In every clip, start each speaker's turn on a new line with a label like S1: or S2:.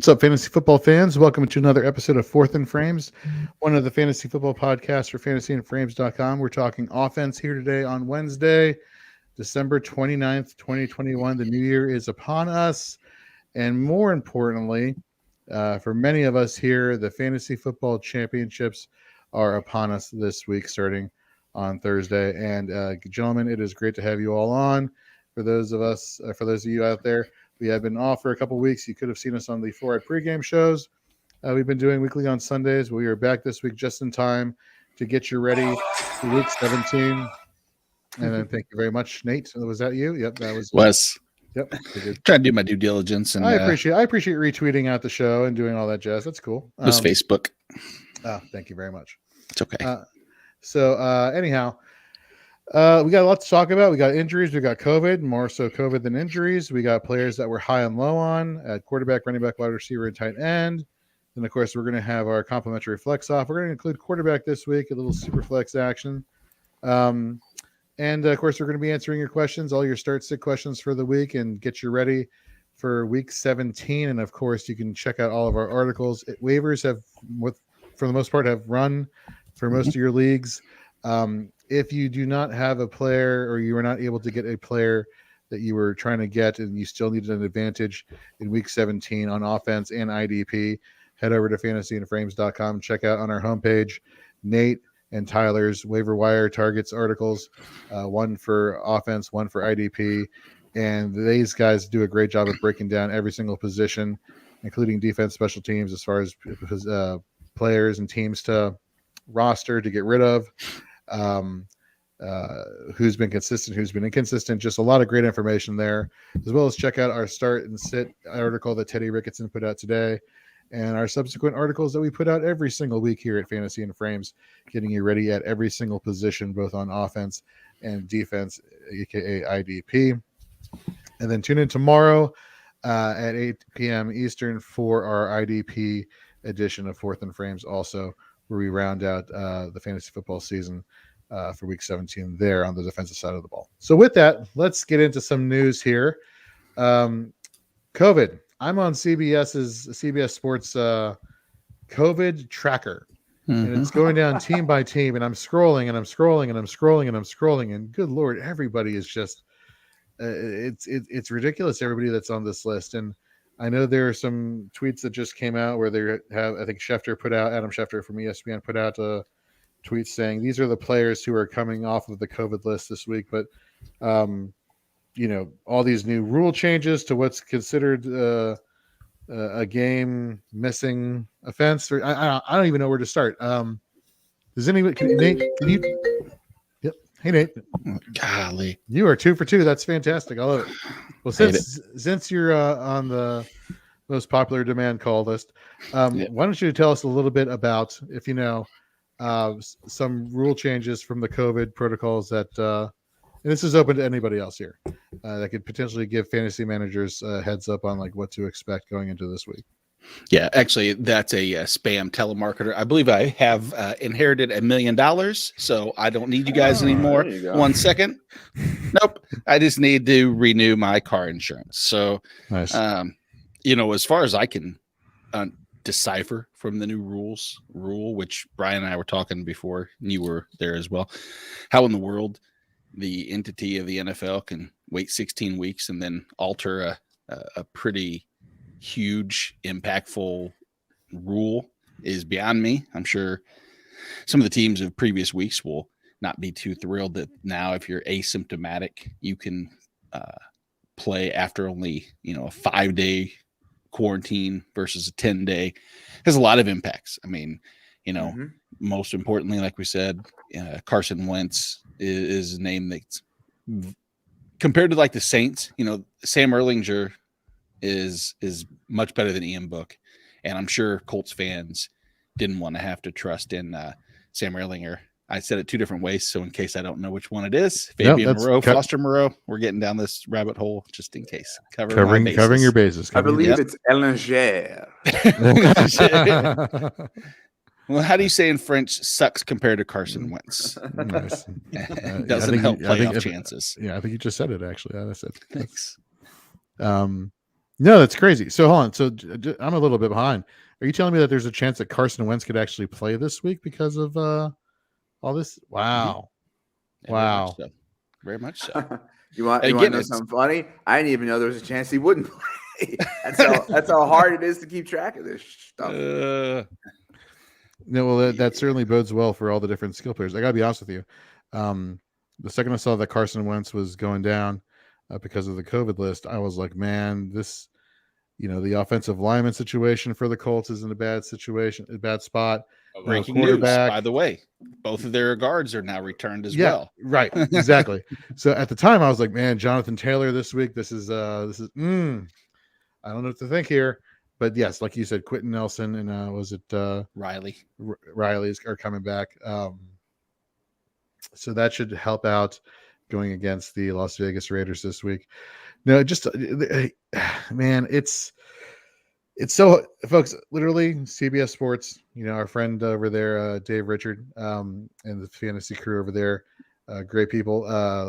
S1: What's up, fantasy football fans? Welcome to another episode of Fourth and Frames, one of the fantasy football podcasts for fantasyandframes.com. We're talking offense here today on Wednesday, December 29th, 2021. The new year is upon us. And more importantly, for many of us here, the fantasy football championships are upon us this week, starting on Thursday. And gentlemen, it is great to have you all on. For those of you out there, we have been off for a couple weeks. You could have seen us on the 4-Hour pregame shows. We've been doing weekly on Sundays. We are back this week just in time to get you ready for week 17. And then thank you very much, Nate. Was that you? Yep, that was
S2: Wes.
S1: Yep.
S2: Trying to do my due diligence, and
S1: I appreciate retweeting out the show and doing all that jazz. That's cool.
S2: It was Facebook.
S1: Oh, thank you very much.
S2: It's okay.
S1: Anyhow. We got a lot to talk about. We got injuries. We got COVID, more so COVID than injuries. We got players that we're high and low on at quarterback, running back, wide receiver, and tight end. And of course, we're going to have our complimentary flex off. We're going to include quarterback this week, a little super flex action. And of course, we're going to be answering your questions, all your start sit questions for the week, and get you ready for week 17. And of course, you can check out all of our articles. Waivers for the most part, have run for most of your leagues. If you do not have a player, or you were not able to get a player that you were trying to get and you still needed an advantage in week 17 on offense and IDP, head over to fantasyandframes.com. Check out on our homepage Nate and Tyler's waiver wire targets articles, one for offense, one for IDP. And these guys do a great job of breaking down every single position, including defense, special teams, as far as players and teams to roster to get rid of. Who's been consistent, who's been inconsistent, just a lot of great information there, as well as check out our start and sit article that Teddy Ricketson put out today, and our subsequent articles that we put out every single week here at Fantasy and Frames, getting you ready at every single position, both on offense and defense, aka IDP. And then tune in tomorrow at 8 p.m. Eastern for our IDP edition of Fourth and Frames, also where we round out the fantasy football season for week 17 there on the defensive side of the ball. So with that, let's get into some news here. COVID. I'm on CBS Sports COVID tracker. And it's going down team by team, and I'm scrolling and I'm scrolling and I'm scrolling and I'm scrolling, and good Lord, everybody is just it's ridiculous, everybody that's on this list. And I know there are some tweets that just came out where they have, I think Adam Schefter from ESPN put out a tweet saying these are the players who are coming off of the COVID list this week. But, all these new rule changes to what's considered a game missing offense. Or I don't even know where to start. Does anyone, Nate, can you? Yep. Hey, Nate.
S2: Golly.
S1: You are 2 for 2. That's fantastic. I love it. Well, since you're on the most popular demand call list, why don't you tell us a little bit about, if you know, some rule changes from the COVID protocols that, and this is open to anybody else here, that could potentially give fantasy managers a heads up on like what to expect going into this week.
S2: Yeah, actually, that's a spam telemarketer. I believe I have inherited $1 million, so I don't need you guys anymore. 1 second. Nope. I just need to renew my car insurance. So,
S1: nice.
S2: As far as I can decipher from the new rule, which Brian and I were talking before, and you were there as well, how in the world the entity of the NFL can wait 16 weeks and then alter a pretty huge, impactful rule is beyond me. I'm sure some of the teams of previous weeks will not be too thrilled that now, if you're asymptomatic, you can play after only a 5-day quarantine versus a 10-day. Has a lot of impacts. I mean, most importantly, like we said, Carson Wentz is a name that's compared to like the Saints. Sam Erlinger is much better than Ian Book, and I'm sure Colts fans didn't want to have to trust in Sam Erlinger. I said it 2 different ways, so in case I don't know which one it is, Fabian Moreau, Foster Moreau, we're getting down this rabbit hole just in case. Covering
S1: your bases.
S3: I believe it's Ellinger.
S2: Well, how do you say in French sucks compared to Carson Wentz?
S1: Nice.
S2: Doesn't help playoff chances.
S1: I think you just said it, actually. That's it.
S2: Thanks.
S1: No, that's crazy. So hold on. So I'm a little bit behind. Are you telling me that there's a chance that Carson Wentz could actually play this week because of all this? Wow.
S2: Yeah, very much
S1: Wow.
S2: so. Very much so.
S3: You want
S2: Again,
S3: to know
S2: it's
S3: something funny? I didn't even know there was a chance he wouldn't play. That's how hard it is to keep track of this stuff.
S1: No, well, that certainly bodes well for all the different skill players. I gotta be honest with you. The second I saw that Carson Wentz was going down because of the COVID list, I was like, man, this, the offensive lineman situation for the Colts is in a bad situation, a bad spot.
S2: Breaking news, by the way, both of their guards are now returned as well.
S1: Right, exactly. So at the time, I was like, man, Jonathan Taylor this week. This is I don't know what to think here. But yes, like you said, Quentin Nelson and was it Riley's are coming back. So that should help out going against the Las Vegas Raiders this week. No, just man, it's so, folks, literally CBS Sports, our friend over there, Dave Richard, and the fantasy crew over there, great people,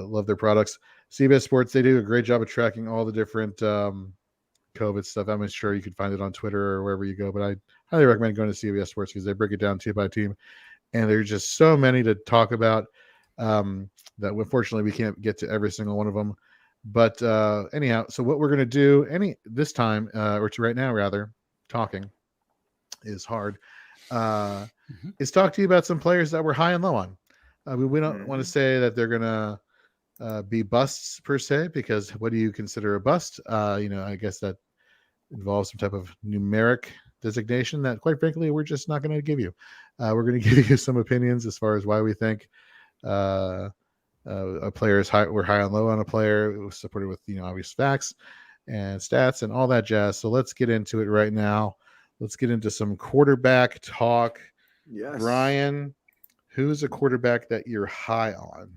S1: love their products. CBS Sports, they do a great job of tracking all the different COVID stuff. I'm sure you can find it on Twitter or wherever you go, but I highly recommend going to CBS Sports because they break it down team by team. And there's just so many to talk about that unfortunately we can't get to every single one of them. But anyhow, so what we're going to do this time, or to right now rather, talking is hard, is talk to you about some players that we're high and low on. We don't want to say that they're going to be busts per se, because what do you consider a bust? I guess that involves some type of numeric designation that, quite frankly, we're just not going to give you. We're going to give you some opinions as far as why we think a player is high. We're high and low on a player. It was supported with obvious facts and stats and all that jazz. So let's get into it right now. Let's get into some quarterback talk.
S3: Yes,
S1: Brian, who's a quarterback that you're high on?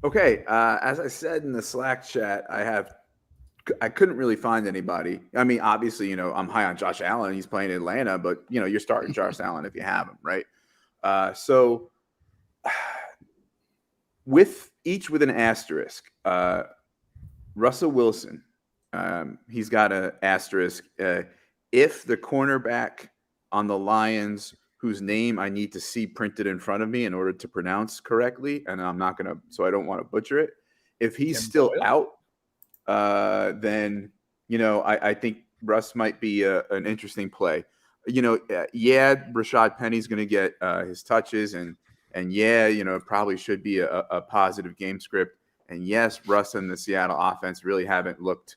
S3: Okay, as I said in the Slack chat, I couldn't really find anybody. I mean, obviously, I'm high on Josh Allen. He's playing in Atlanta, but you're starting Josh Allen if you have him, right? So with an asterisk, Russell Wilson, he's got an asterisk. If the cornerback on the Lions, whose name I need to see printed in front of me in order to pronounce correctly, and I'm not going to, so I don't want to butcher it. If he's still out, then, I think Russ might be an interesting play. Rashad Penny's going to get his touches, and it probably should be a positive game script. And yes, Russ and the Seattle offense really haven't looked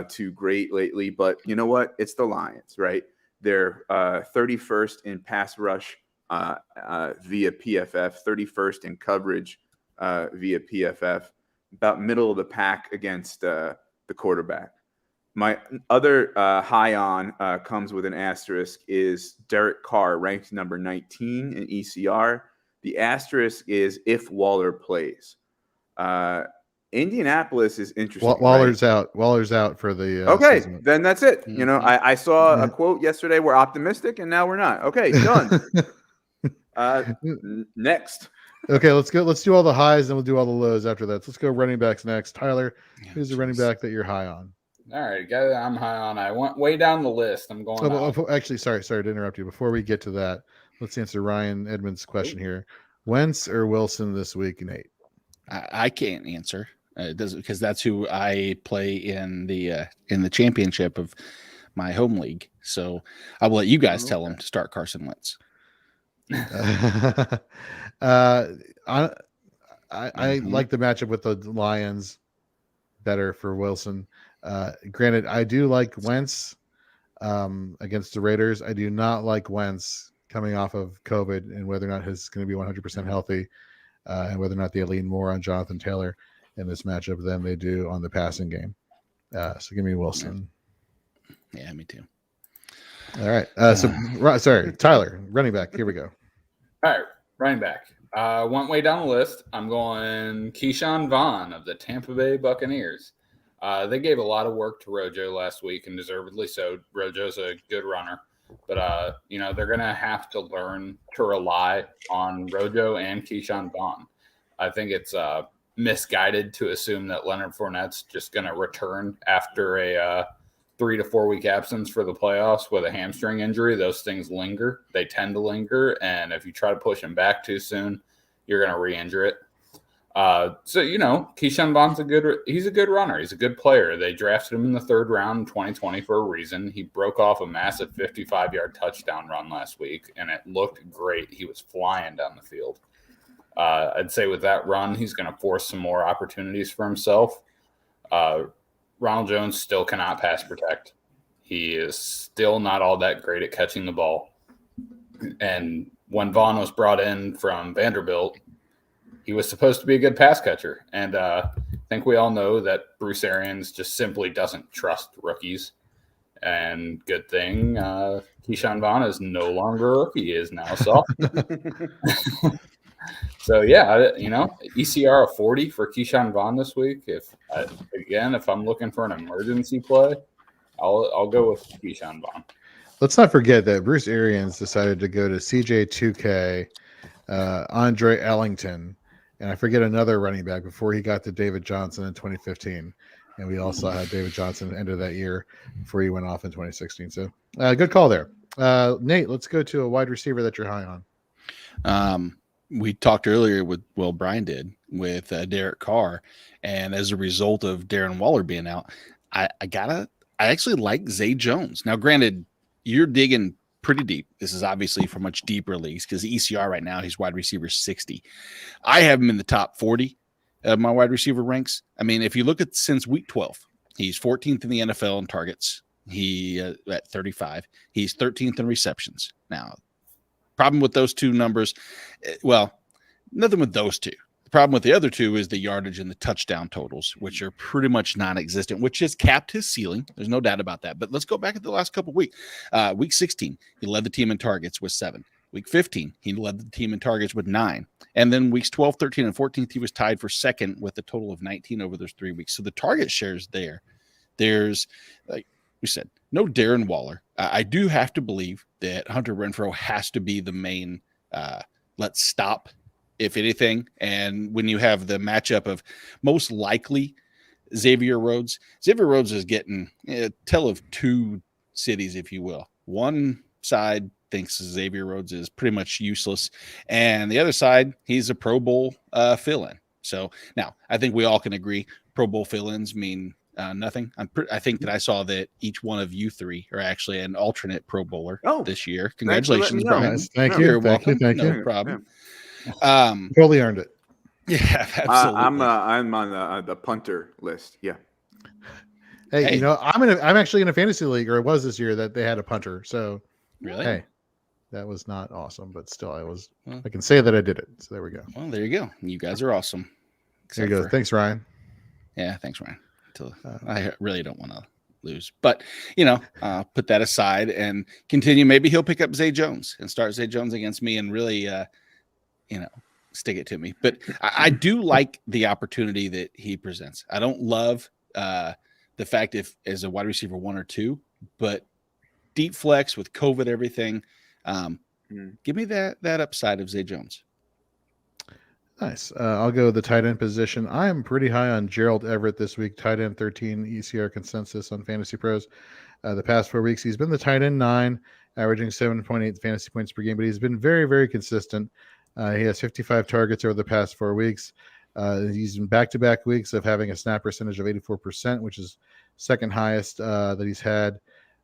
S3: too great lately, but you know what? It's the Lions, right? They're 31st in pass rush via PFF, 31st in coverage via PFF, about middle of the pack against the quarterback. My other high on comes with an asterisk is Derek Carr, ranked number 19 in ECR. The asterisk is if Waller plays. Indianapolis is interesting.
S1: Waller's out. Waller's out for the
S3: okay,
S1: season.
S3: Then that's it. I saw a quote yesterday. We're optimistic, and now we're not. Okay, done. Next.
S1: Okay, let's go. Let's do all the highs, and we'll do all the lows after that. So let's go running backs next. Tyler, who's the running back that you're high on?
S4: All right, guy that I'm high on. I went way down the list. I'm going.
S1: Actually, sorry to interrupt you. Before we get to that, let's answer Ryan Edmonds' question here. Wentz or Wilson this week, Nate?
S2: I can't answer. It doesn't, because that's who I play in the championship of my home league. So I will let you guys tell him to start Carson Wentz.
S1: I like the matchup with the Lions better for Wilson. Granted, I do like Wentz against the Raiders. I do not like Wentz coming off of COVID and whether or not he's going to be 100% healthy, and whether or not they lean more on Jonathan Taylor in this matchup than they do on the passing game. So give me Wilson.
S2: Yeah, me too.
S1: All right. Sorry, Tyler, running back. Here we go.
S4: All right, running back. Went way down the list. I'm going Keyshawn Vaughn of the Tampa Bay Buccaneers. They gave a lot of work to Rojo last week, and deservedly so. Rojo's a good runner. But, they're going to have to learn to rely on Rojo and Keyshawn Vaughn. I think it's misguided to assume that Leonard Fournette's just going to return after a 3 to 4 week absence for the playoffs with a hamstring injury, those things linger. They tend to linger, and if you try to push him back too soon, you're going to re-injure it. So, Keyshawn Vaughn's he's a good runner. He's a good player. They drafted him in the 3rd round in 2020 for a reason. He broke off a massive 55-yard touchdown run last week, and it looked great. He was flying down the field. I'd say with that run, he's going to force some more opportunities for himself. Ronald Jones still cannot pass protect. He is still not all that great at catching the ball. And when Vaughn was brought in from Vanderbilt, he was supposed to be a good pass catcher. And I think we all know that Bruce Arians just simply doesn't trust rookies. And good thing Keyshawn Vaughn is no longer a rookie. He is now a sophomore. So, yeah, ECR of 40 for Keyshawn Vaughn this week. If I'm looking for an emergency play, I'll go with Keyshawn Vaughn.
S1: Let's not forget that Bruce Arians decided to go to CJ2K, Andre Ellington, and I forget another running back before he got to David Johnson in 2015. And we also had David Johnson end of that year before he went off in 2016. So good call there. Nate, let's go to a wide receiver that you're high on.
S2: We talked earlier Brian did with Derek Carr, and as a result of Darren Waller being out, I actually like Zay Jones. Now, granted, you're digging pretty deep. This is obviously for much deeper leagues because the ECR right now, he's wide receiver 60. I have him in the top 40 of my wide receiver ranks. I mean, if you look at since week 12, he's 14th in the NFL in targets. He at 35. He's 13th in receptions. Now, problem with those two numbers, well, nothing with those two. The problem with the other two is the yardage and the touchdown totals, which are pretty much non-existent, which has capped his ceiling. There's no doubt about that. But let's go back at the last couple of weeks. Week 16, he led the team in targets with 7. Week 15, he led the team in targets with 9. And then weeks 12, 13, and 14, he was tied for second with a total of 19 over those 3 weeks. So the target shares there. There's, like we said, no Darren Waller. I do have to believe that Hunter Renfrow has to be the main let's stop, if anything. And when you have the matchup of most likely Xavier Rhodes is getting a tell of two cities, if you will. One side thinks Xavier Rhodes is pretty much useless, and the other side, he's a Pro Bowl fill-in. So now I think we all can agree Pro Bowl fill-ins mean nothing. I think that I saw that each one of you three are actually an alternate Pro Bowler this year. Congratulations, Brian.
S1: Nice. Thank you.
S2: You're
S1: Thank
S2: welcome.
S1: you.
S2: No problem.
S1: Totally earned it.
S2: Yeah, absolutely.
S3: I'm on the punter list. Yeah.
S1: Hey, I'm actually in a fantasy league, or it was this year, that they had a punter. So
S2: really,
S1: hey, that was not awesome, but still, I can say that I did it. So there we go.
S2: Well, there you go. You guys are awesome.
S1: There you go. Thanks, Ryan.
S2: Yeah, thanks, Ryan. I really don't want to lose, but put that aside and continue. Maybe he'll pick up Zay Jones and start Zay Jones against me and really, stick it to me. But I do like the opportunity that he presents. I don't love the fact if as a wide receiver 1 or 2, but deep flex with COVID, everything. Give me that upside of Zay Jones.
S1: Nice. I'll go the tight end position. I am pretty high on Gerald Everett this week. Tight end 13 ECR consensus on Fantasy Pros. The past 4 weeks, he's been the tight end 9, averaging 7.8 fantasy points per game, but he's been very, very consistent. He has 55 targets over the past 4 weeks. He's in back-to-back weeks of having a snap percentage of 84%, which is second highest that he's had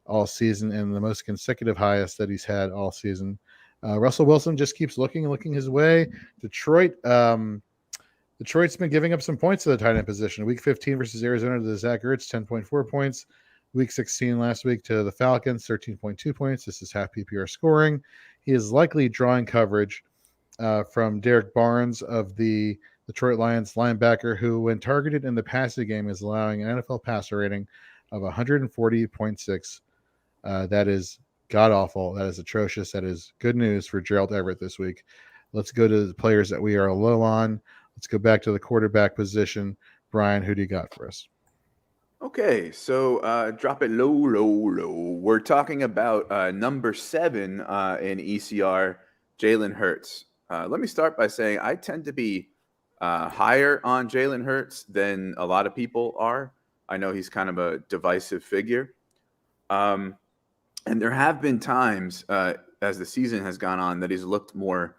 S1: all season and the most consecutive highest that he's had all season. Russell Wilson just keeps looking his way. Detroit's been giving up some points to the tight end position. Week 15 versus Arizona to Zach Ertz, 10.4 points. Week 16 last week to the Falcons, 13.2 points. This is half PPR scoring. He is likely drawing coverage from Derek Barnes of the Detroit Lions linebacker, who, when targeted in the passing game, is allowing an NFL passer rating of 140.6. That is god-awful. That is atrocious. That is good news for Gerald Everett this week. Let's go to the players that we are low on. Let's go back to the quarterback position. Brian, who do you got for us?
S3: Okay, so drop it low. We're talking about number 7 in ECR, Jalen Hurts. Let me start by saying I tend to be higher on Jalen Hurts than a lot of people are. I know he's kind of a divisive figure. And there have been times as the season has gone on that he's looked more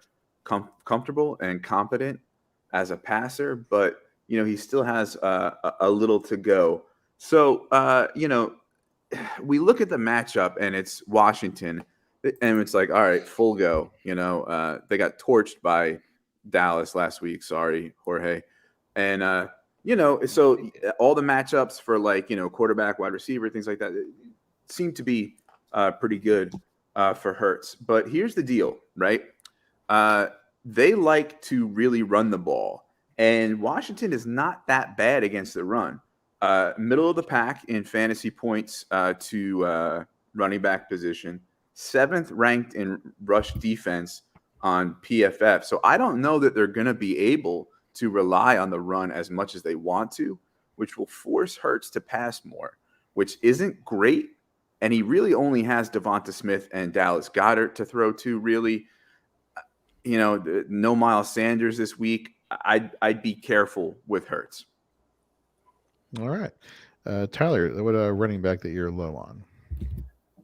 S3: comfortable and competent as a passer, but he still has a little to go. So we look at the matchup and it's Washington, and it's like, all right, full go. They got torched by Dallas last week. Sorry, Jorge. And so all the matchups for quarterback, wide receiver, things like that seem to be pretty good for Hurts. But here's the deal, right? They like to really run the ball, and Washington is not that bad against the run. Middle of the pack in fantasy points to running back position, 7th ranked in rush defense on PFF. So I don't know that they're going to be able to rely on the run as much as they want to, which will force Hurts to pass more, which isn't great. And he really only has Devonta Smith and Dallas Goedert to throw to, really. No Miles Sanders this week. I'd be careful with Hurts.
S1: All right. Tyler, what running back that you're low on?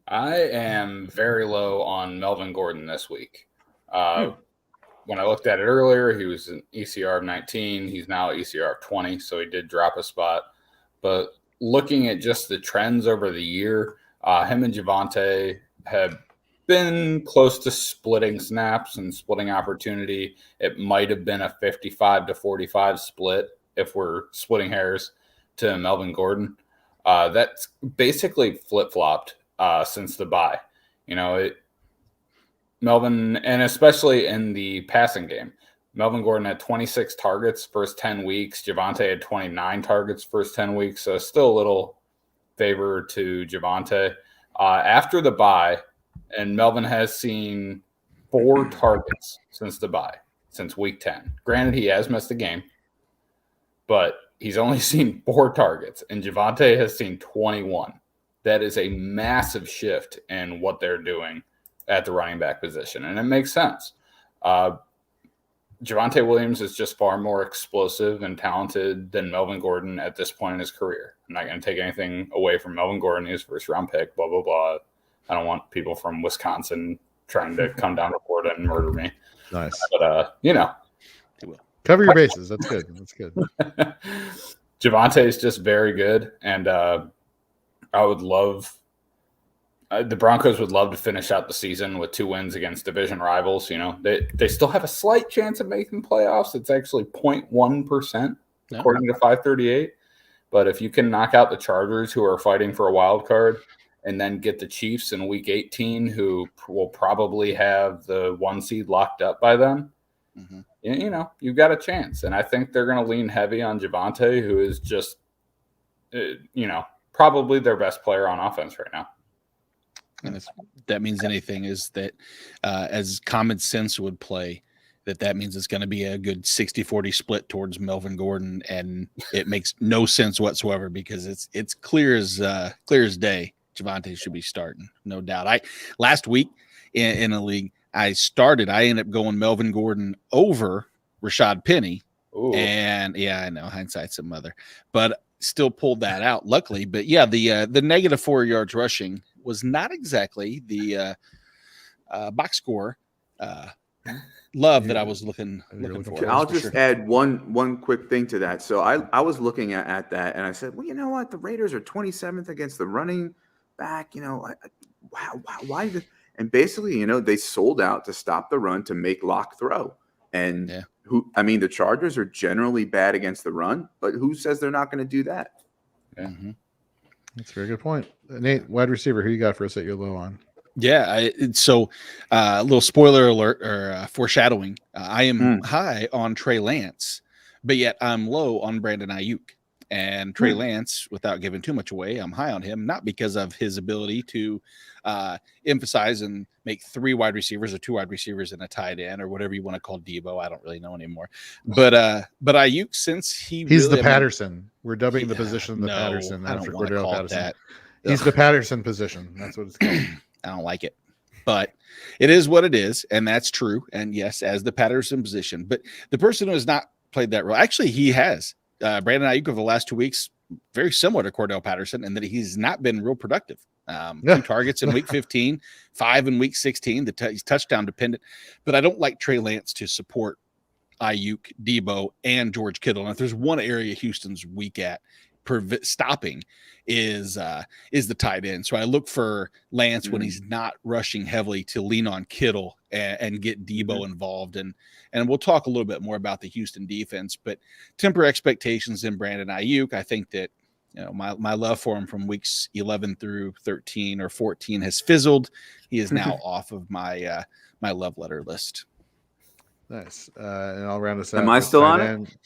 S4: I am very low on Melvin Gordon this week. When I looked at it earlier, he was an ECR of 19. He's now ECR of 20, so he did drop a spot. But looking at just the trends over the year, him and Javonte have been close to splitting snaps and splitting opportunity. It might have been a 55-45 split if we're splitting hairs to Melvin Gordon. That's basically flip-flopped since the bye. Melvin, and especially in the passing game, Melvin Gordon had 26 targets first 10 weeks. Javonte had 29 targets first 10 weeks. So still a little favor to Javonte. After the bye, and Melvin has seen 4 targets since the bye, since week 10. Granted, he has missed a game, but he's only seen 4 targets, and Javonte has seen 21. That is a massive shift in what they're doing at the running back position, and it makes sense. Javonte Williams is just far more explosive and talented than Melvin Gordon at this point in his career. I'm not going to take anything away from Melvin Gordon. He's first-round pick, blah, blah, blah. I don't want people from Wisconsin trying to come down to Florida and murder me.
S1: Nice.
S4: But,
S2: They will.
S1: Cover your bases. That's good. That's good.
S4: Javonte is just very good, and I would love the Broncos would love to finish out the season with 2 wins against division rivals. They still have a slight chance of making playoffs. It's actually 0.1%, according to 538. But if you can knock out the Chargers, who are fighting for a wild card, and then get the Chiefs in week 18, who will probably have the 1 seed locked up by then, you've got a chance. And I think they're going to lean heavy on Javonte, who is just, probably their best player on offense right now.
S2: And if that means anything, is that as common sense would play, that means it's going to be a good 60-40 split towards Melvin Gordon, and it makes no sense whatsoever because it's clear as day. Javonte should be starting, no doubt. Last week in a league, I ended up going Melvin Gordon over Rashad Penny.
S4: Ooh.
S2: And yeah, I know hindsight's a mother, but still pulled that out luckily. But yeah, the negative 4 yards rushing was not exactly the box score love that I was looking for.
S3: I'll just add one quick thing to that. So I was looking at that, and I said, well, you know what? The Raiders are 27th against the running back. Why? And basically, they sold out to stop the run to make lock throw. And the Chargers are generally bad against the run, but who says they're not going to do that?
S4: Yeah. Mm-hmm.
S1: That's a very good point. Nate, wide receiver, who you got for us that you're low on?
S2: Yeah, so a little spoiler alert or foreshadowing. I am high on Trey Lance, but yet I'm low on Brandon Ayuk. And Trey Lance, without giving too much away, I'm high on him, not because of his ability to emphasize and make 3 wide receivers or 2 wide receivers and a tight end or whatever you want to call Debo. I don't really know anymore. But Ayuk, since
S1: he's the Patterson. We're dubbing the position the Patterson after Cordell Patterson.
S2: That.
S1: He's the Patterson position. That's what it's called.
S2: I don't like it. But it is what it is, and that's true. And yes, as the Patterson position. But the person who has not played that role, actually he has. Brandon Ayuk over the last 2 weeks, very similar to Cordell Patterson, and that he's not been real productive. 2 targets in week 15, 5 in week 16. He's touchdown dependent, but I don't like Trey Lance to support Ayuk, Debo, and George Kittle. And if there's one area Houston's weak at stopping is the tight end. So I look for Lance when he's not rushing heavily to lean on Kittle and get Debo involved. And we'll talk a little bit more about the Houston defense, but temper expectations in Brandon Ayuk. I think that, you know, my love for him from weeks 11 through 13 or 14 has fizzled. He is now off of my my love letter list.
S1: Nice. And I'll round us out.
S3: Am I still on it?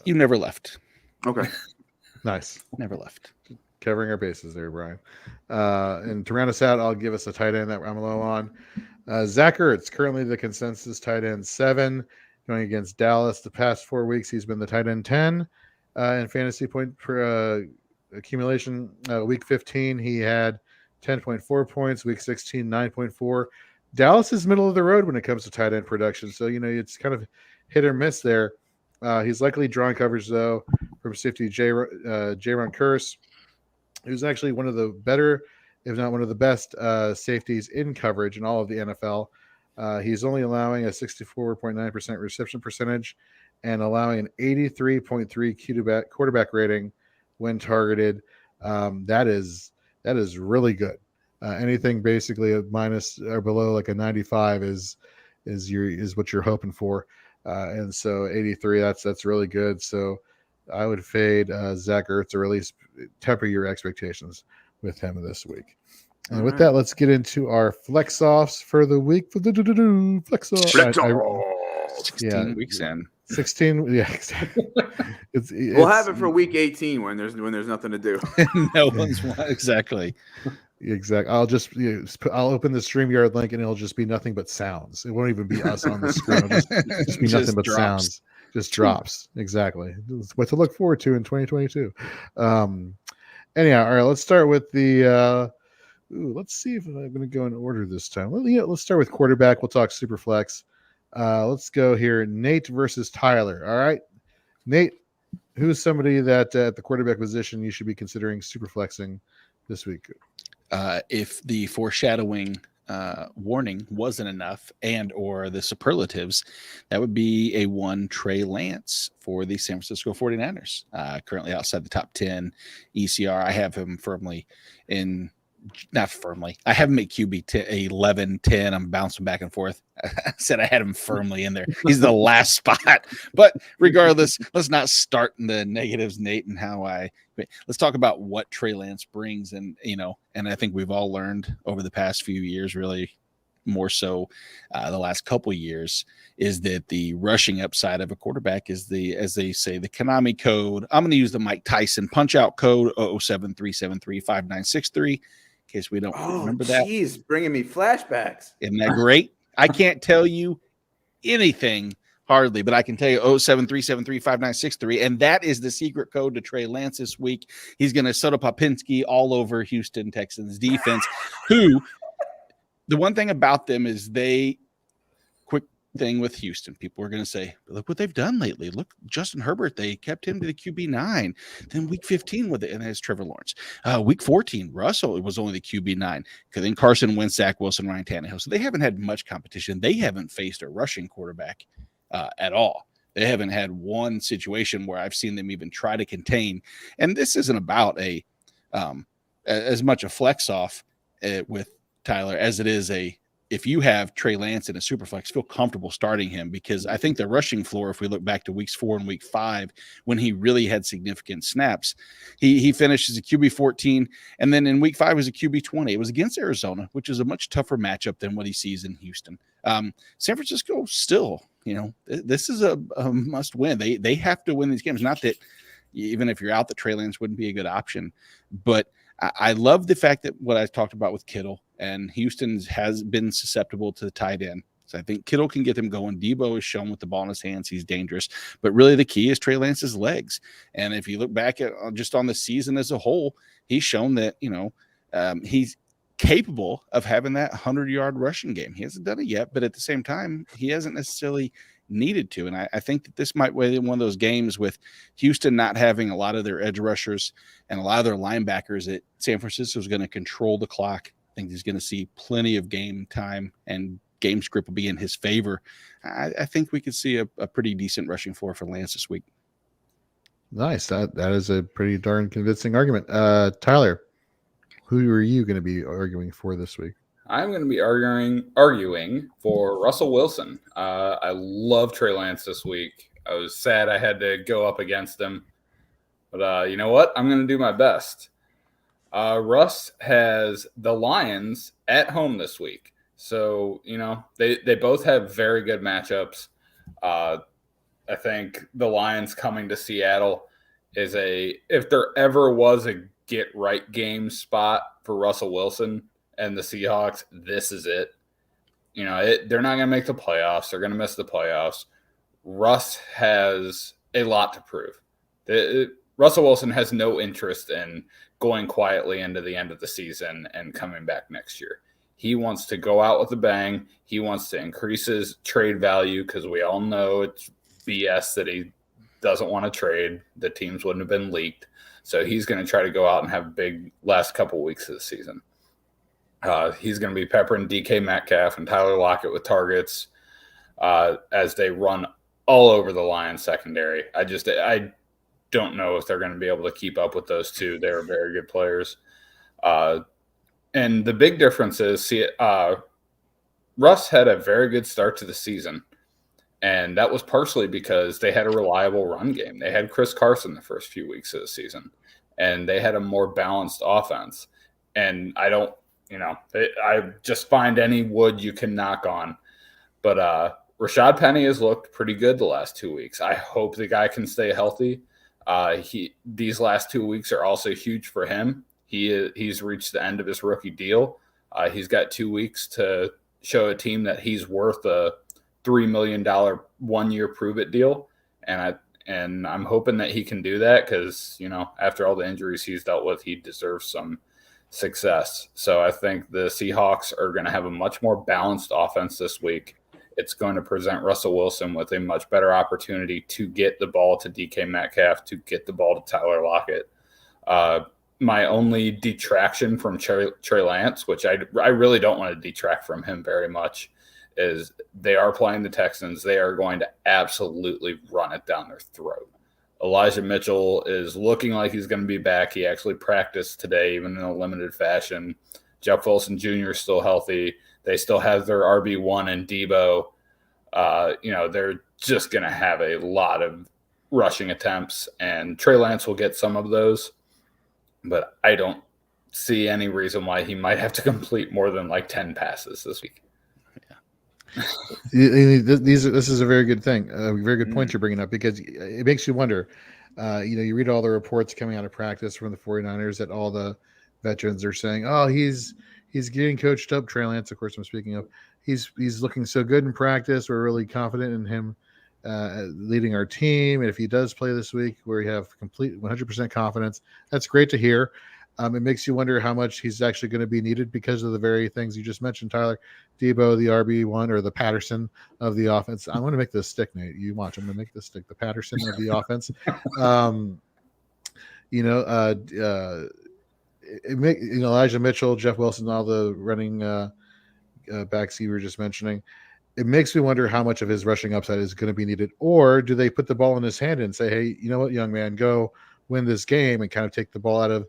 S2: You never left.
S3: Okay.
S1: Nice.
S2: Never left.
S1: Covering our bases there, Brian. And to round us out, I'll give us a tight end that I'm low on. Zach Ertz, currently the consensus tight end 7, going against Dallas. The past 4 weeks, he's been the tight end 10 in fantasy point per accumulation. Week 15, he had 10.4 points. Week 16, 9.4. Dallas is middle of the road when it comes to tight end production. So, you know, it's kind of hit or miss there. He's likely drawing coverage, though, from safety Jaron Kearse, who's actually one of the better, if not one of the best, safeties in coverage in all of the NFL. He's only allowing a 64.9% reception percentage and allowing an 83.3 quarterback rating when targeted. That is really good. Anything basically a minus or below like a 95 is what you're hoping for. And so 83, that's really good. So I would fade Zach Ertz, or at least temper your expectations with him this week. And with that, let's get into our flex offs for the week. For the flex off,
S2: 16 weeks in.
S1: 16, yeah, exactly.
S3: We'll have it for week 18 when there's nothing to do.
S2: No one's exactly.
S1: Exactly. I'll open the StreamYard link and it'll just be nothing but sounds. It won't even be us on the screen. It'll just be nothing but
S2: drops.
S1: Sounds. Just drops. Exactly. It's what to look forward to in 2022. Anyhow, all right. Let's start with the. Let's see if I'm going to go in order this time. Let's start with quarterback. We'll talk super flex. Let's go here. Nate versus Tyler. All right, Nate. Who's somebody that at the quarterback position you should be considering super flexing this week?
S2: If the foreshadowing warning wasn't enough and or the superlatives, that would be a 1 Trey Lance for the San Francisco 49ers. Currently outside the top 10 ECR. I have him firmly in. Not firmly. I have him at QB 11, 10. I'm bouncing back and forth. I said I had him firmly in there. He's the last spot. But regardless, let's not start in the negatives, Nate, and let's talk about what Trey Lance brings. And, you know, and I think we've all learned over the past few years, really more so the last couple of years, is that the rushing upside of a quarterback is as they say, the Konami code. I'm going to use the Mike Tyson punch out code 007-373-5963. In case we don't remember that.
S3: Geez, bringing me flashbacks.
S2: Isn't that great? I can't tell you anything hardly, but I can tell you 073735963, and that is the secret code to Trey Lance this week. He's going to Soda Popinski all over Houston Texans defense, who the one thing about them is quick thing with Houston. People are going to say, look what they've done lately. Look, Justin Herbert, they kept him to the QB 9. Then week 15 with it, and there's Trevor Lawrence. Week 14, Russell, it was only the QB 9. Then Carson Wentz, Zach Wilson, Ryan Tannehill. So they haven't had much competition. They haven't faced a rushing quarterback at all. They haven't had one situation where I've seen them even try to contain. And this isn't about as much a flex off with Tyler as it is if you have Trey Lance in a super flex, feel comfortable starting him, because I think the rushing floor, if we look back to weeks 4 and week 5, when he really had significant snaps, he finished as a QB 14. And then in week 5 was a QB 20. It was against Arizona, which is a much tougher matchup than what he sees in Houston. San Francisco still, you know, this is a must win. They have to win these games. Not that even if you're out, the Trey Lance wouldn't be a good option, but I love the fact that what I talked about with Kittle, and Houston has been susceptible to the tight end. So I think Kittle can get them going. Debo has shown with the ball in his hands, he's dangerous. But really the key is Trey Lance's legs. And if you look back at just on the season as a whole, he's shown that, you know, he's capable of having that 100-yard rushing game. He hasn't done it yet, but at the same time, he hasn't necessarily needed to. And I think that this might be one of those games with Houston not having a lot of their edge rushers and a lot of their linebackers, that San Francisco is going to control the clock. I think he's going to see plenty of game time, and game script will be in his favor. I think we could see a pretty decent rushing floor for Lance this week.
S1: Nice. That is a pretty darn convincing argument. Tyler, who are you going to be arguing for this week?
S4: I'm going to be arguing for Russell Wilson. I love Trey Lance this week. I was sad I had to go up against him, but you know what? I'm going to do my best. Russ has the Lions at home this week. So, they both have very good matchups. I think the Lions coming to Seattle is if there ever was a get right game spot for Russell Wilson and the Seahawks, this is it. They're not going to make the playoffs. They're going to miss the playoffs. Russ has a lot to prove. Russell Wilson has no interest in going quietly into the end of the season and coming back next year. He wants to go out with a bang. He wants to increase his trade value because we all know it's BS that he doesn't want to trade. The teams wouldn't have been leaked. So he's going to try to go out and have a big last couple weeks of the season. He's going to be peppering DK Metcalf and Tyler Lockett with targets as they run all over the Lions secondary. I don't know if they're going to be able to keep up with those two. They're very good players. And the big difference is, Russ had a very good start to the season, and that was partially because they had a reliable run game. They had Chris Carson the first few weeks of the season, and they had a more balanced offense. And I just find any wood you can knock on. But Rashad Penny has looked pretty good the last 2 weeks. I hope the guy can stay healthy. These last 2 weeks are also huge for him. He's reached the end of his rookie deal. He's got 2 weeks to show a team that he's worth a $3 million 1-year prove-it deal. And I'm hoping that he can do that because, after all the injuries he's dealt with, he deserves some success. So I think the Seahawks are going to have a much more balanced offense this week. It's going to present Russell Wilson with a much better opportunity to get the ball to DK Metcalf, to get the ball to Tyler Lockett. My only detraction from Trey Lance, which I really don't want to detract from him very much, is they are playing the Texans. They are going to absolutely run it down their throat. Elijah Mitchell is looking like he's going to be back. He actually practiced today, even in a limited fashion. Jeff Wilson Jr. is still healthy. They still have their RB1 and Debo. They're just going to have a lot of rushing attempts, and Trey Lance will get some of those. But I don't see any reason why he might have to complete more than 10 passes this week.
S1: This is a very good thing, a very good point you're bringing up, because it makes you wonder. You read all the reports coming out of practice from the 49ers that all the veterans are saying, "Oh, he's getting coached up." Trey Lance, of course, I'm speaking of. He's looking so good in practice. We're really confident in him leading our team. And if he does play this week, where we have complete 100% confidence, that's great to hear. It makes you wonder how much he's actually going to be needed because of the very things you just mentioned, Tyler. Debo, the RB1, or the Patterson of the offense. I'm going to make this stick, Nate. You watch. I'm going to make this stick. The Patterson of the offense. Elijah Mitchell, Jeff Wilson, all the running backs you were just mentioning. It makes me wonder how much of his rushing upside is going to be needed. Or do they put the ball in his hand and say, "Hey, you know what, young man, go win this game," and kind of take the ball out of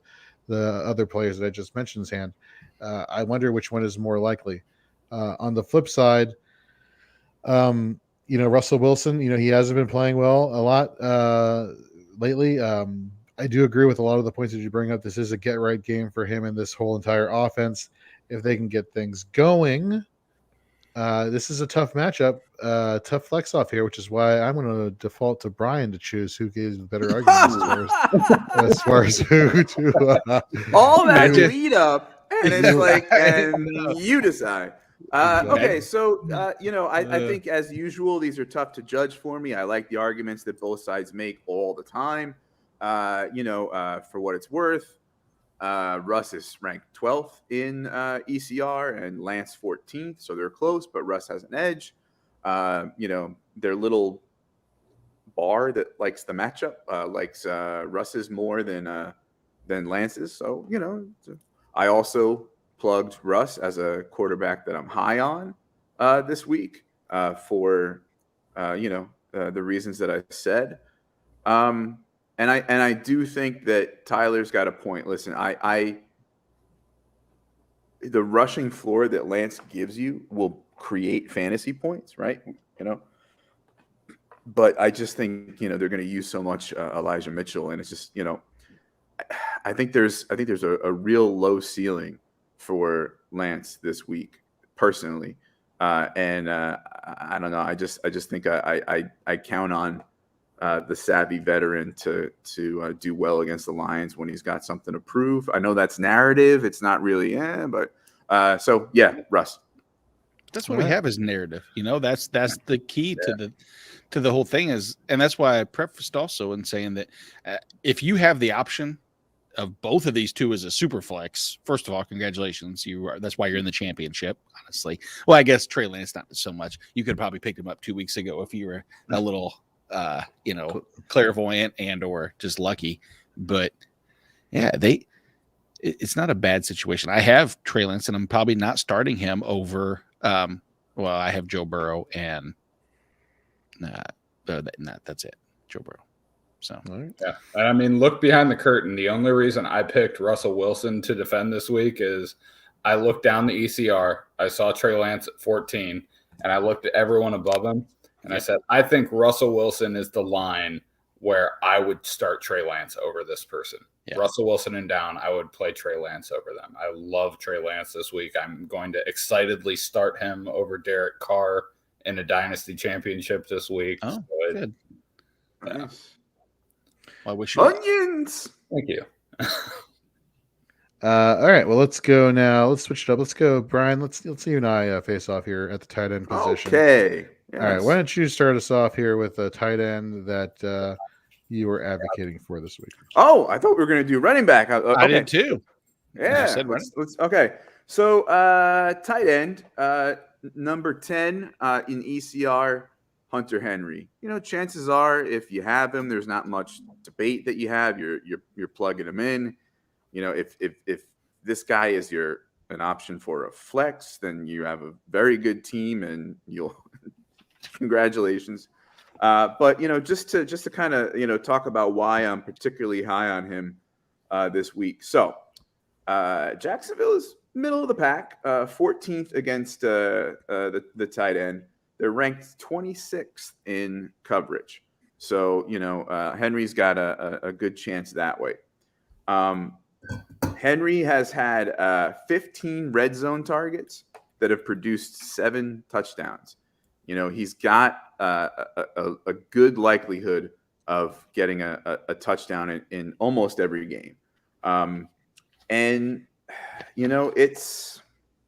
S1: the other players that I just mentioned's hand? I wonder which one is more likely. On the flip side, Russell Wilson, he hasn't been playing well a lot lately. I do agree with a lot of the points that you bring up. This is a get-right game for him and this whole entire offense. If they can get things going, this is a tough matchup, tough flex off here, which is why I'm going to default to Brian to choose who gives the better arguments as far as who to.
S3: All that lead up, and it's and you decide. Okay, so I think as usual, these are tough to judge for me. I like the arguments that both sides make all the time. For what it's worth, Russ is ranked 12th in ECR and Lance 14th, so they're close, but Russ has an edge. their little bar that likes the matchup, likes Russ's more than Lance's. So, I also plugged Russ as a quarterback that I'm high on this week for the reasons that I said. And I do think that Tyler's got a point. Listen, the rushing floor that Lance gives you will create fantasy points, right? But I just think they're going to use so much Elijah Mitchell, and it's just I think there's a real low ceiling for Lance this week, personally, and I don't know. I just think I count on the savvy veteran to do well against the Lions when he's got something to prove. I know that's narrative; it's not really, but so yeah, Russ.
S2: That's what we have as narrative. That's the key to the whole thing is, and that's why I prefaced also in saying that if you have the option of both of these two as a super flex, first of all, congratulations. That's why you're in the championship, honestly. Well, I guess Trey Lance, not so much. You could probably pick him up 2 weeks ago if you were a little, clairvoyant and or just lucky. But yeah, it's not a bad situation. I have Trey Lance, and I'm probably not starting him over. I have Joe Burrow and that's it. Joe Burrow. So
S4: yeah, I mean, look behind the curtain. The only reason I picked Russell Wilson to defend this week is I looked down the ECR. I saw Trey Lance at 14, and I looked at everyone above him, and I said, I think Russell Wilson is the line where I would start Trey Lance over this person. Yeah. Russell Wilson and down, I would play Trey Lance over them. I love Trey Lance this week. I'm going to excitedly start him over Derek Carr in a dynasty championship this week.
S2: Oh, so good.
S3: Nice.
S2: Well, I wish you
S3: onions.
S4: Thank you.
S1: All right. Well, let's go now. Let's switch it up. Let's go, Brian. Let's you and I face off here at the tight end position.
S3: Okay.
S1: Yes. All right. Why don't you start us off here with a tight end that you were advocating for this week?
S3: Oh, I thought we were going to do running back. Okay.
S2: I did too.
S3: Yeah. Let's, okay. So tight end, number 10 in ECR, Hunter Henry. Chances are if you have him, there's not much debate that you have. You're plugging him in. If this guy is an option for a flex, then you have a very good team, and you'll congratulations. But just to kind of talk about why I'm particularly high on him this week. So Jacksonville is middle of the pack, 14th against the tight end. They're ranked 26th in coverage. So, Henry's got a good chance that way. Henry has had 15 red zone targets that have produced 7 touchdowns. He's got a good likelihood of getting a touchdown in almost every game. And, it's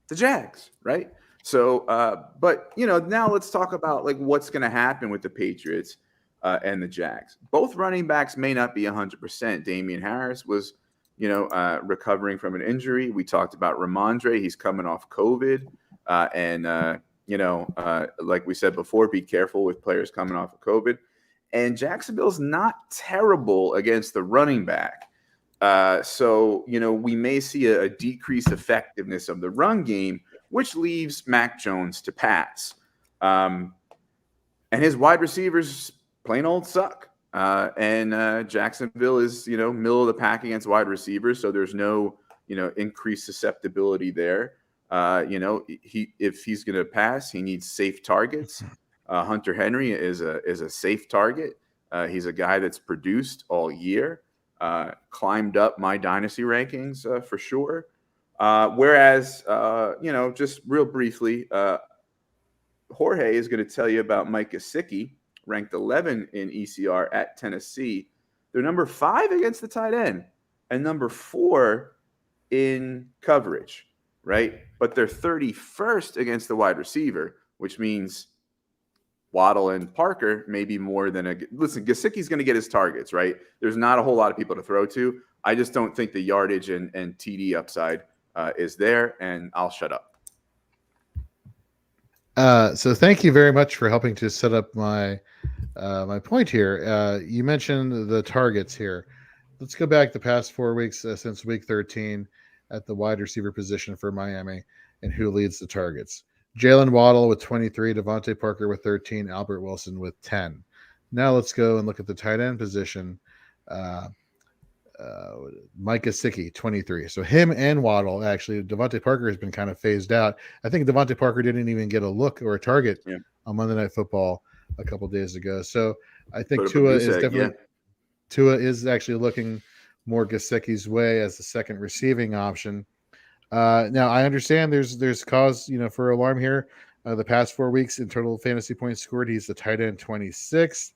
S3: the Jags, right? So, but now let's talk about what's going to happen with the Patriots and the Jags. Both running backs may not be 100%. Damian Harris was, recovering from an injury. We talked about Ramondre. He's coming off COVID, and like we said before, be careful with players coming off of COVID. And Jacksonville's not terrible against the running back. So we may see a decreased effectiveness of the run game, which leaves Mac Jones to pass. And his wide receivers plain old suck. And Jacksonville is, middle of the pack against wide receivers. So there's no, increased susceptibility there. If he's going to pass, he needs safe targets. Hunter Henry is a safe target. He's a guy that's produced all year, climbed up my dynasty rankings for sure. Whereas, just real briefly, Jorge is going to tell you about Mike Gesicki, ranked 11 in ECR at Tennessee. They're number 5 against the tight end and number 4 in coverage, right? But they're 31st against the wide receiver, which means Waddle and Parker may be more than listen, Gesicki's going to get his targets, right? There's not a whole lot of people to throw to. I just don't think the yardage and TD upside is there, and I'll shut up.
S1: So thank you very much for helping to set up my my point here. You mentioned the targets here. Let's go back the past 4 weeks since week 13 at the wide receiver position for Miami and who leads the targets. Jalen Waddle with 23, Devontae Parker with 13, Albert Wilson with 10. Now let's go and look at the tight end position. Mike Gesicki, 23. So him and Waddle, actually, Devontae Parker has been kind of phased out. I think Devontae Parker didn't even get a look or a target on Monday Night Football a couple days ago. So I think Tua is actually looking more Gesicki's way as the second receiving option. Now I understand there's cause for alarm here. The past 4 weeks in total fantasy points scored, he's the tight end 26.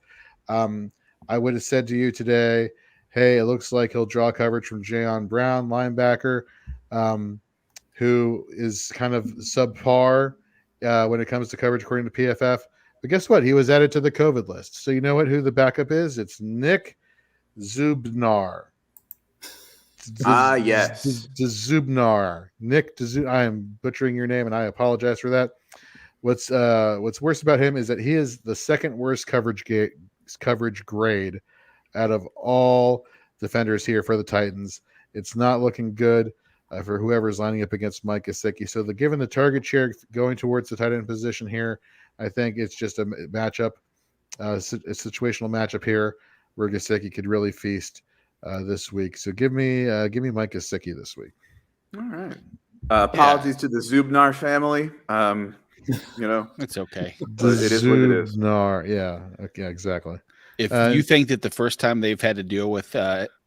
S1: I would have said to you today, hey, it looks like he'll draw coverage from Jayon Brown, linebacker, who is kind of subpar when it comes to coverage according to PFF. But guess what? He was added to the COVID list. So you know who the backup is? It's Nick Zubnar.
S3: Yes.
S1: Zubnar. Nick Zubnar. I am butchering your name, and I apologize for that. What's worse about him is that he is the second worst coverage grade out of all defenders here for the Titans. It's not looking good for whoever's lining up against Mike Gesicki. So given the target share going towards the tight end position here, I think it's just a matchup, a situational matchup here where Gesicki could really feast this week. So give me Mike Gesicki this week.
S3: All right. Apologies to the Zubnar family.
S2: It's okay.
S3: It is what it is.
S1: Yeah. Okay, exactly.
S2: If you think that the first time they've had to deal with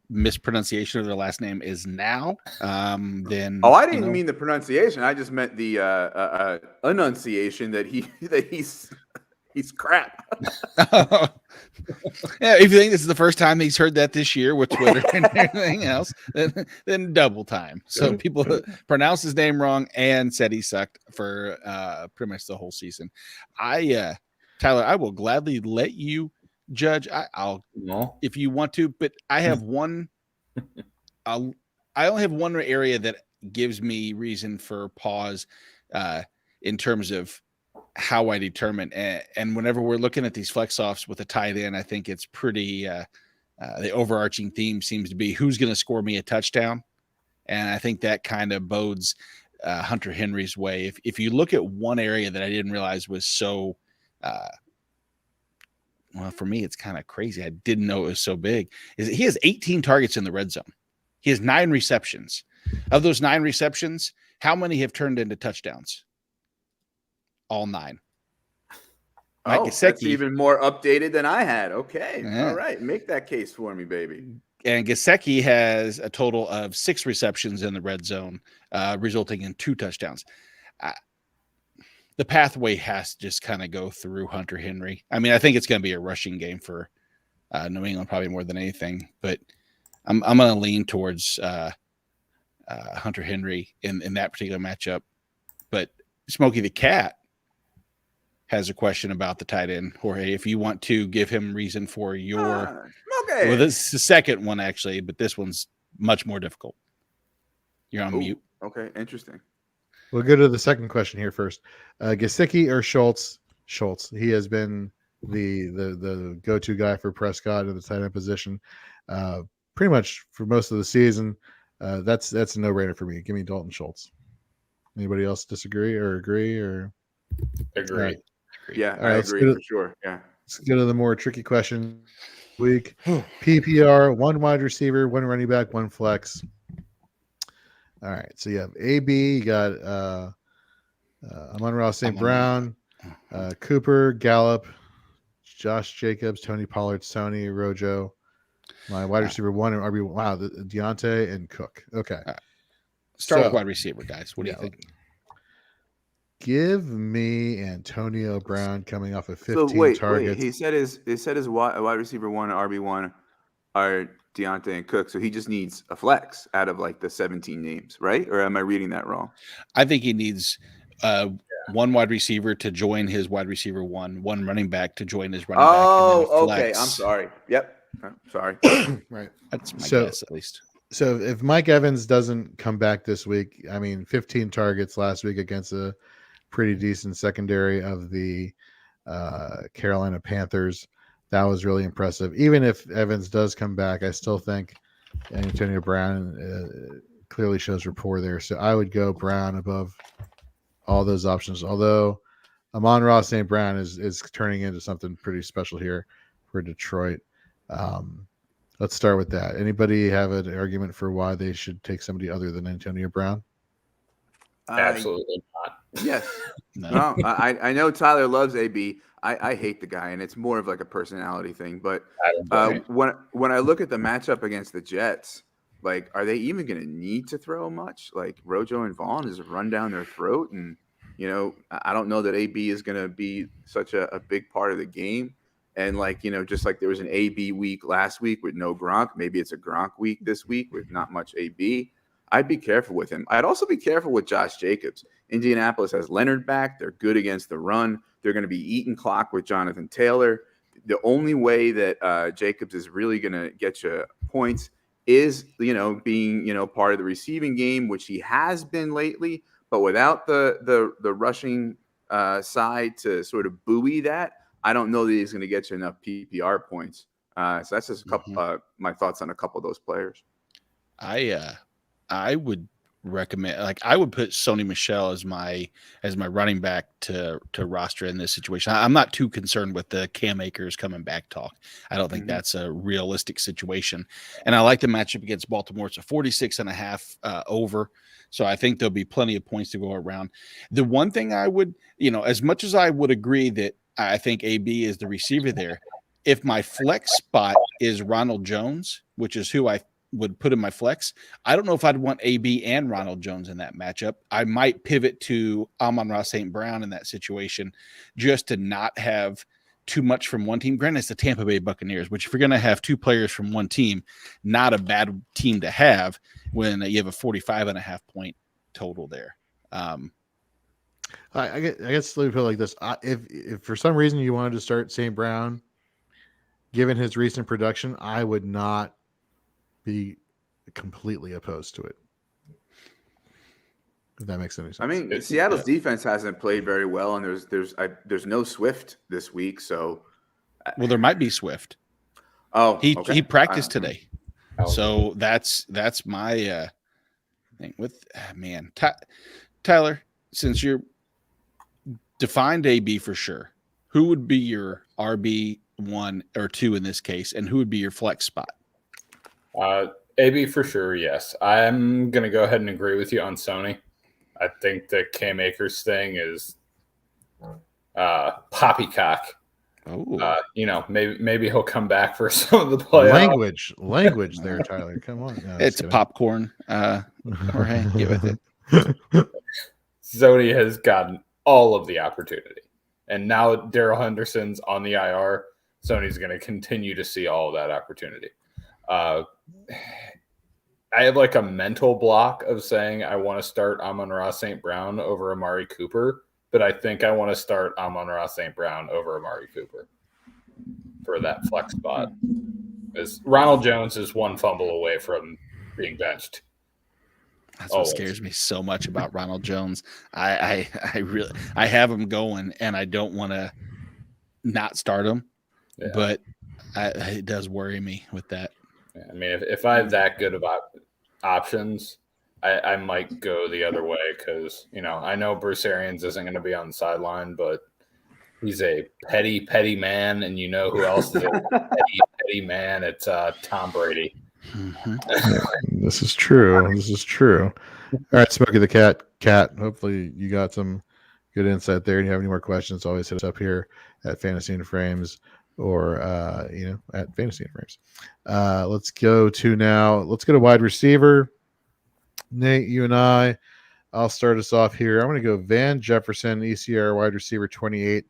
S2: mispronunciation of their last name is now, then
S3: I didn't mean the pronunciation. I just meant the enunciation that he's crap.
S2: Yeah, if you think this is the first time he's heard that this year with Twitter and everything else, then double time. So people pronounced his name wrong and said he sucked for pretty much the whole season. Tyler, I will gladly let you judge. I'll if you want to, but I have one. I only have one area that gives me reason for pause in terms of how I determine. And whenever we're looking at these flex offs with a tight end, I think it's pretty. The overarching theme seems to be who's going to score me a touchdown, and I think that kind of bodes Hunter Henry's way. If you look at one area that I didn't realize was so. Well, for me, it's kind of crazy. I didn't know it was so big. Is he has 18 targets in the red zone. He has 9 receptions. Of those 9 receptions, how many have turned into touchdowns? All 9. Mike Gesicki,
S3: that's even more updated than I had. Okay. Yeah. All right. Make that case for me, baby.
S2: And Gesicki has a total of 6 receptions in the red zone, resulting in 2 touchdowns. The pathway has to just kind of go through Hunter Henry. I mean, I think it's going to be a rushing game for New England probably more than anything, but I'm going to lean towards Hunter Henry in that particular matchup. But Smokey the Cat has a question about the tight end, Jorge. If you want to give him reason for your well, this is the second one actually, but this one's much more difficult. You're on mute.
S3: Okay, interesting.
S1: We'll go to the second question here first. Gesicki or Schultz? Schultz. He has been the go-to guy for Prescott in the tight end position pretty much for most of the season. That's a no-brainer for me. Give me Dalton Schultz. Anybody else disagree or agree or
S4: agree?
S1: Right.
S3: Yeah, I agree for sure. Yeah.
S1: Let's go to the more tricky question. Week PPR, 1 wide receiver, 1 running back, 1 flex. All right, so you have AB, you got Amon-Ra St. Brown, Cooper, Gallup, Josh Jacobs, Tony Pollard, Sony, Rojo. My wide receiver 1 and RB. Wow, Deontay and Cook. Okay.
S2: Start with wide receiver, guys. What do you think?
S1: Give me Antonio Brown coming off of 15 targets.
S3: Wait. He said his wide receiver 1 and RB1 are Deontay and Cook, so he just needs a flex out of like the 17 names, right? Or am I reading that wrong?
S2: I think he needs 1 wide receiver to join his wide receiver 1 running back to join his running back.
S3: Oh, okay. I'm sorry. Yep. I'm sorry.
S1: Right.
S2: That's my guess, at least.
S1: So if Mike Evans doesn't come back this week, I mean, 15 targets last week against a pretty decent secondary of the Carolina Panthers. That was really impressive. Even if Evans does come back, I still think Antonio Brown clearly shows rapport there. So I would go Brown above all those options. Although Amon-Ra St. Brown is turning into something pretty special here for Detroit. Let's start with that. Anybody have an argument for why they should take somebody other than Antonio Brown?
S4: Absolutely not.
S3: Yes.
S2: No.
S3: No, I know Tyler loves AB. I hate the guy, and it's more of like a personality thing. But when I look at the matchup against the Jets, like, are they even going to need to throw much? Like, Rojo and Vaughn is run down their throat, and I don't know that AB is going to be such a big part of the game. And just like there was an AB week last week with no Gronk, maybe it's a Gronk week this week with not much AB. I'd be careful with him. I'd also be careful with Josh Jacobs. Indianapolis has Leonard back. They're good against the run. They're going to be eating clock with Jonathan Taylor. The only way that Jacobs is really going to get you points is, being, part of the receiving game, which he has been lately. But without the rushing side to sort of buoy that, I don't know that he's going to get you enough PPR points. So that's just a couple my thoughts on a couple of those players.
S2: I would recommend, I would put Sony Michel as my running back to roster in this situation. I'm not too concerned with the Cam Akers coming back talk. I don't think that's a realistic situation. And I like the matchup against Baltimore. It's a 46.5 over. So I think there'll be plenty of points to go around. The one thing I would, as much as I would agree that I think AB is the receiver there, if my flex spot is Ronald Jones, which is who I would put in my flex, I don't know if I'd want AB and Ronald Jones in that matchup. I might pivot to Amon-Ra St. Brown in that situation just to not have too much from one team. Granted, it's the Tampa Bay Buccaneers, which if you're going to have two players from one team, not a bad team to have when you have a 45.5 point total there.
S1: I guess let me put it like this. If for some reason you wanted to start St. Brown, given his recent production, I would not be completely opposed to it. If that makes any sense.
S3: I mean, Seattle's defense hasn't played very well, and there's no Swift this week, so.
S2: Well, there might be Swift.
S3: Oh,
S2: he practiced today, so that's my thing with Tyler. Since you're defined AB for sure, who would be your RB 1 or 2 in this case, and who would be your flex spot?
S4: AB for sure, yes. I'm going to go ahead and agree with you on Sony. I think the Cam Akers thing is poppycock.
S2: Oh,
S4: maybe he'll come back for some of the playoffs.
S1: Language there, Tyler. Come on. No,
S2: it's a popcorn. Jorge, get with it.
S4: Sony has gotten all of the opportunity. And now Darrell Henderson's on the IR. Sony's going to continue to see all of that opportunity. I have like a mental block of saying I want to start Amon-Ra St. Brown over Amari Cooper, but I think I want to start Amon-Ra St. Brown over Amari Cooper for that flex spot. Because Ronald Jones is one fumble away from being benched.
S2: That's what scares me so much about Ronald Jones. I have him going, and I don't want to not start him, but it does worry me with that.
S4: Yeah, I mean, if I have that good of options, I might go the other way because, I know Bruce Arians isn't going to be on the sideline, but he's a petty man, and who else is a petty man? It's Tom Brady.
S1: Mm-hmm. This is true. All right, Smokey the Cat. Hopefully you got some good insight there. And you have any more questions, always hit us up here at Fantasy and Frames or at Fantasy and Frames. Let's go to wide receiver. Nate, you and I'll start us off here. I'm going to go Van Jefferson, ECR wide receiver 28.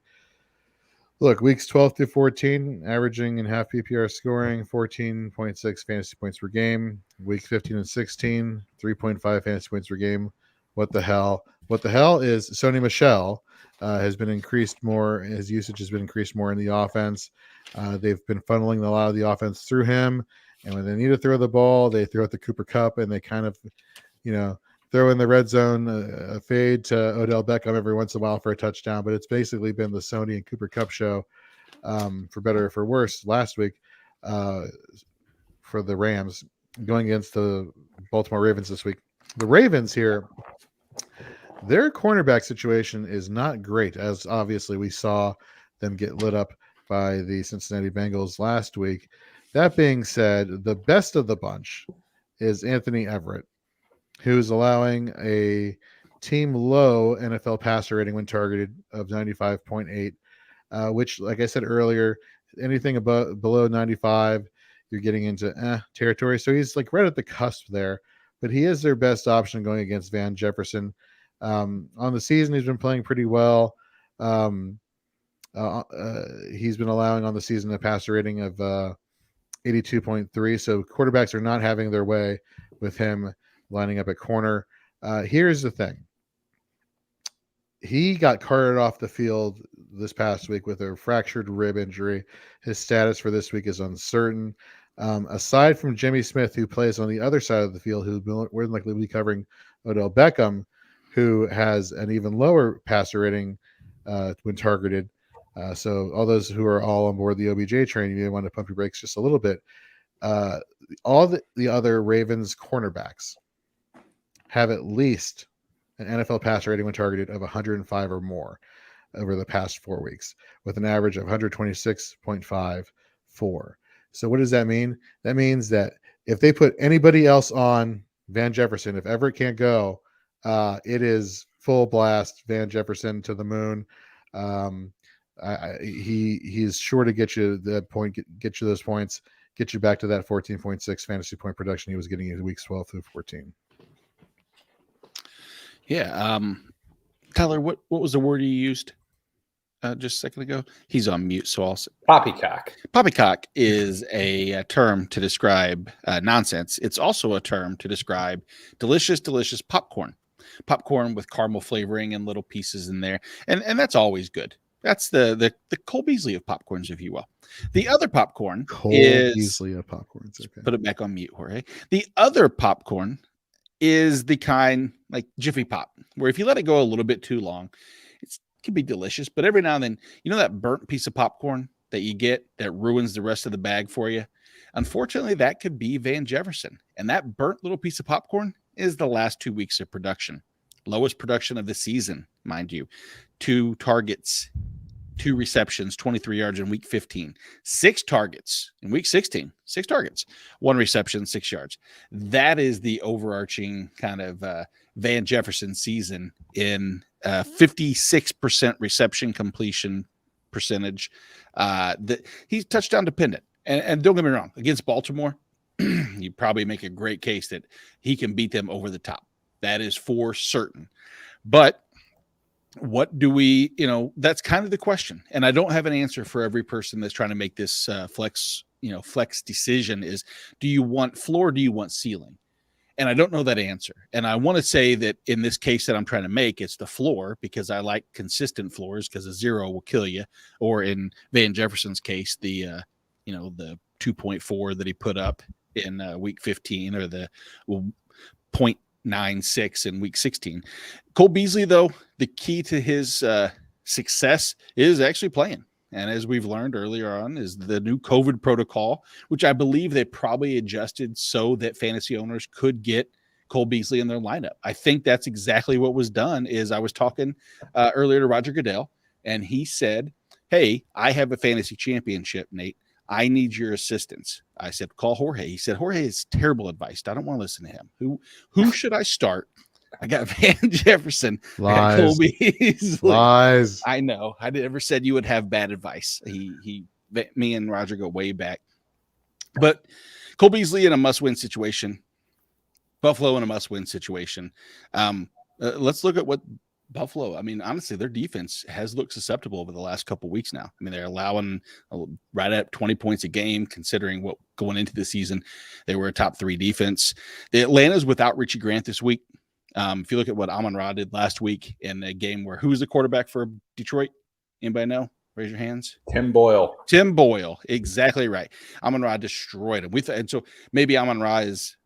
S1: Look, weeks 12 through 14, averaging in half PPR scoring, 14.6 fantasy points per game. Week 15 and 16, 3.5 fantasy points per game. What the hell? What the hell is Sony Michel has been increased more. His usage has been increased more in the offense. They've been funneling a lot of the offense through him. And when they need to throw the ball, they throw it to Cooper Kupp, and they kind of, throw in the red zone, a fade to Odell Beckham every once in a while for a touchdown, but it's basically been the Sony and Cooper Kupp show, for better or for worse, last week for the Rams going against the Baltimore Ravens this week. The Ravens here, their cornerback situation is not great, as obviously we saw them get lit up by the Cincinnati Bengals last week. That being said, the best of the bunch is Anthony Everett, who's allowing a team low NFL passer rating when targeted of 95.8, which, like I said earlier, anything below 95, you're getting into territory. So he's like right at the cusp there, but he is their best option going against Van Jefferson. On the season, he's been playing pretty well. He's been allowing on the season a passer rating of 82.3. So quarterbacks are not having their way with him lining up at corner. Here's the thing. He got carted off the field this past week with a fractured rib injury. His status for this week is uncertain. Aside from Jimmy Smith, who plays on the other side of the field, who more than likely will be covering Odell Beckham, who has an even lower passer rating when targeted. So all those who are all on board the OBJ train, you may want to pump your brakes just a little bit. All the other Ravens cornerbacks have at least an NFL passer rating when targeted of 105 or more over the past 4 weeks, with an average of 126.54. So what does that mean? That means that if they put anybody else on Van Jefferson, if Everett can't go, it is full blast Van Jefferson to the moon. He's sure to get you that point, get you those points, get you back to that 14.6 fantasy point production he was getting in weeks 12 through 14.
S2: Yeah. Tyler, what was the word you used just a second ago? He's on mute, so I'll say
S4: Poppycock.
S2: Poppycock is a term to describe nonsense. It's also a term to describe delicious popcorn. Popcorn with caramel flavoring and little pieces in there. And that's always good. That's the Cole Beasley of popcorns, if you will. The other popcorn is
S1: Beasley of popcorns. Okay.
S2: Put it back on mute, Jorge. The other popcorn is the kind like Jiffy Pop, where if you let it go a little bit too long, it can be delicious. But every now and then, you know that burnt piece of popcorn that you get that ruins the rest of the bag for you? Unfortunately, that could be Van Jefferson. And that burnt little piece of popcorn is the last 2 weeks of production. Lowest production of the season, mind you. 2 targets, 2 receptions, 23 yards in week 15. 6 targets in week 16. 6 targets, 1 reception, 6 yards. That is the overarching kind of Van Jefferson season in 56% reception completion percentage. He's touchdown dependent. And don't get me wrong, against Baltimore, you probably make a great case that he can beat them over the top. That is for certain. But what do we, that's kind of the question. And I don't have an answer for every person that's trying to make this flex decision is, do you want floor? Or do you want ceiling? And I don't know that answer. And I want to say that in this case that I'm trying to make, it's the floor, because I like consistent floors, because a 0 will kill you. Or in Van Jefferson's case, the 2.4 that he put up in week 15, or the 0.96 in week 16. Cole Beasley, though, the key to his success is actually playing. And as we've learned earlier on, is the new COVID protocol, which I believe they probably adjusted so that fantasy owners could get Cole Beasley in their lineup. I think that's exactly what was done. Is I was talking earlier to Roger Goodell, and he said, hey, I have a fantasy championship, Nate. I need your assistance. I said, call Jorge. He said, Jorge is terrible advice. I don't want to listen to him. Who should I start? I got Van Jefferson.
S1: Lies.
S2: Cole Beasley.
S1: Lies.
S2: I know. I never said you would have bad advice. Me and Roger go way back. But Cole Beasley in a must-win situation. Buffalo in a must-win situation. Let's look at what Buffalo, honestly, their defense has looked susceptible over the last couple of weeks now. They're allowing right at 20 points a game, considering what going into the season, they were a top 3 defense. The Atlanta's without Richie Grant this week. If you look at what Amon-Ra did last week in a game where, who was the quarterback for Detroit? Anybody know? Raise your hands.
S4: Tim Boyle.
S2: Exactly right. Amon-Ra destroyed him. And so maybe Amon-Ra is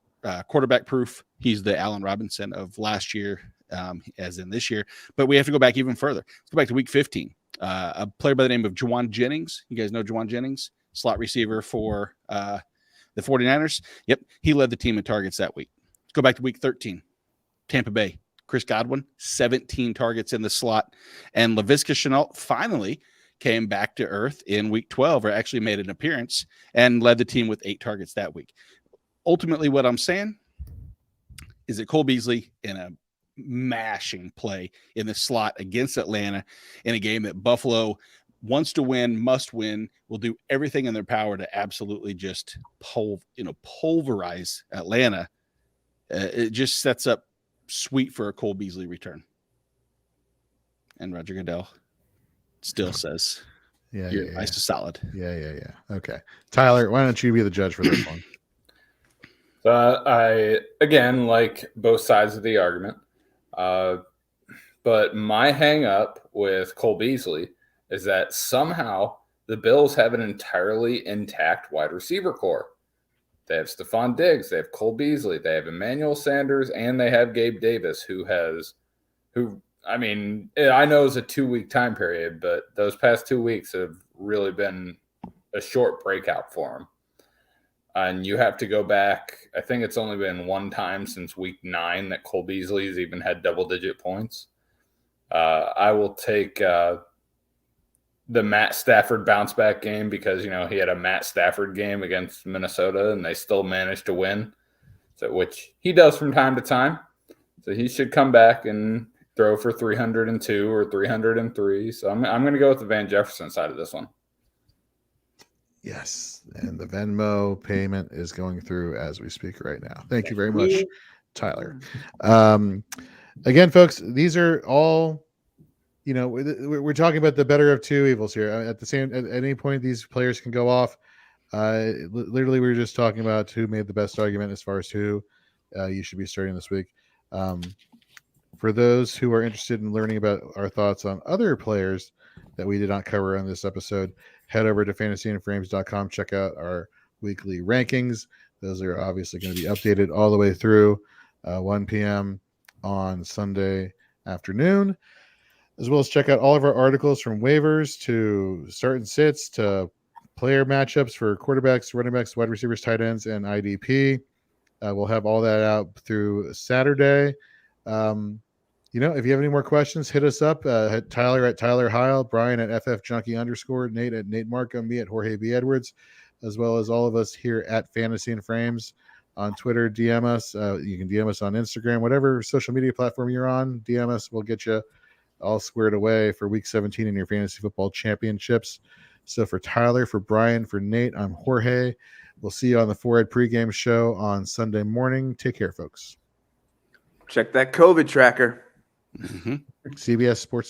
S2: quarterback proof. He's the Allen Robinson of last year, as in this year. But we have to go back even further. Let's go back to week 15. A player by the name of Juwan Jennings. You guys know Juwan Jennings, slot receiver for the 49ers. Yep, he led the team in targets that week. Let's go back to week 13. Tampa Bay. Chris Godwin, 17 targets in the slot. And Laviska Shenault finally came back to earth in week 12, or actually made an appearance, and led the team with 8 targets that week. Ultimately, what I'm saying is that Cole Beasley in a mashing play in the slot against Atlanta in a game that Buffalo wants to win, must win, will do everything in their power to absolutely just pulverize Atlanta. It just sets up sweet for a Cole Beasley return. And Roger Goodell still says, your advice is solid.
S1: Yeah. Okay. Tyler, why don't you be the judge for this one?
S4: I, again, like both sides of the argument. But my hang up with Cole Beasley is that somehow the Bills have an entirely intact wide receiver core. They have Stephon Diggs, they have Cole Beasley, they have Emmanuel Sanders, and they have Gabe Davis, who I mean, I know it's a 2-week time period, but those past 2 weeks have really been a short breakout for him. And you have to go back. I think it's only been one time since week 9 that Cole Beasley has even had double-digit points. I will take the Matt Stafford bounce-back game because, he had a Matt Stafford game against Minnesota, and they still managed to win, which he does from time to time. So he should come back and throw for 302 or 303. So I'm going to go with the Van Jefferson side of this one.
S1: Yes, and the Venmo payment is going through as we speak right now. Thank you very much, Tyler. Again, folks, these are all, we're talking about the better of two evils here. At any point, these players can go off. Literally, we were just talking about who made the best argument as far as who you should be starting this week. For those who are interested in learning about our thoughts on other players that we did not cover on this episode, head over to fantasyandframes.com. Check out our weekly rankings. Those are obviously going to be updated all the way through 1 p.m. on Sunday afternoon, as well as check out all of our articles from waivers to start and sits to player matchups for quarterbacks, running backs, wide receivers, tight ends, and IDP. We'll have all that out through Saturday. If you have any more questions, hit us up. Tyler at Tyler Heil, Brian at FFJunkie_, Nate at Nate Markham, me at Jorge B. Edwards, as well as all of us here at Fantasy and Frames on Twitter. DM us. You can DM us on Instagram, whatever social media platform you're on. DM us. We'll get you all squared away for Week 17 in your fantasy football championships. So for Tyler, for Brian, for Nate, I'm Jorge. We'll see you on the Forehead pregame show on Sunday morning. Take care, folks.
S3: Check that COVID tracker.
S2: Mm-hmm.
S1: CBS Sports.